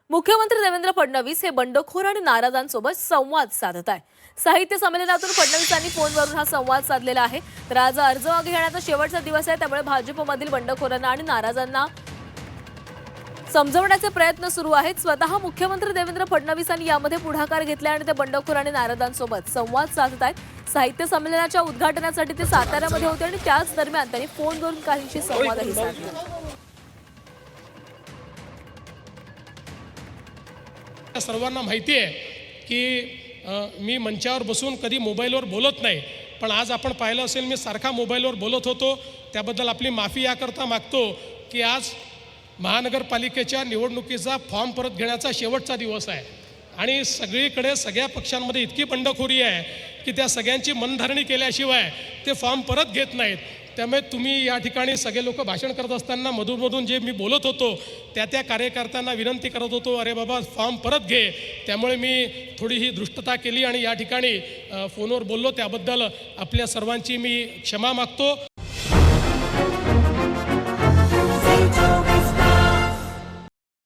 मुख्यमंत्री देवेंद्र फडणवीस हे बंडखोर आणि नाराजांसोबत संवाद साधत आहे। साहित्य संमेलनातून फडणवीसांनी फोनवरून हा संवाद साधलेला आहे। तर आज अर्ज मागे घेण्याचा शेवटचा दिवस आहे, त्यामुळे भाजपमधील बंडखोरांना आणि नाराजांना समजवण्याचे प्रयत्न सुरू आहेत। स्वतः मुख्यमंत्री देवेंद्र फडणवीसांनी यामध्ये पुढाकार घेतला आणि ते बंडखोर आणि नाराजांसोबत संवाद साधत आहेत। साहित्य संमेलनाच्या उद्घाटनासाठी ते साताऱ्यामध्ये होते आणि त्याच दरम्यान त्यांनी फोनवरून काहींशी संवादही साधला। सर्वांना माहिती आहे की मी मंचावर बसून कधी मोबाईलवर बोलत नाही, पण आज आपण पाहिलं असेल मी सारखा मोबाईलवर बोलत होतो, त्याबद्दल आपली माफी याकरता मागतो की आज महानगरपालिकेच्या निवडणुकीचा फॉर्म परत घेण्याचा शेवटचा दिवस आहे आणि सगळीकडे सगळ्या पक्षांमध्ये इतकी बंडखोरी आहे की त्या सगळ्यांची मनधरणी केल्याशिवाय ते फॉर्म परत घेत नाहीत। त्यामुळे तुम्ही या ठिकाणी सगळे लोक भाषण करत असताना मधून जे मी बोलत होतो त्या कार्यकर्त्यांना विनंती करत होतो, अरे बाबा फॉर्म परत घे। त्यामुळे मी थोडी ही दृष्टता केली आणि या ठिकाणी फोनवर बोललो, त्याबद्दल आपल्या सर्वांची मी क्षमा मागतो।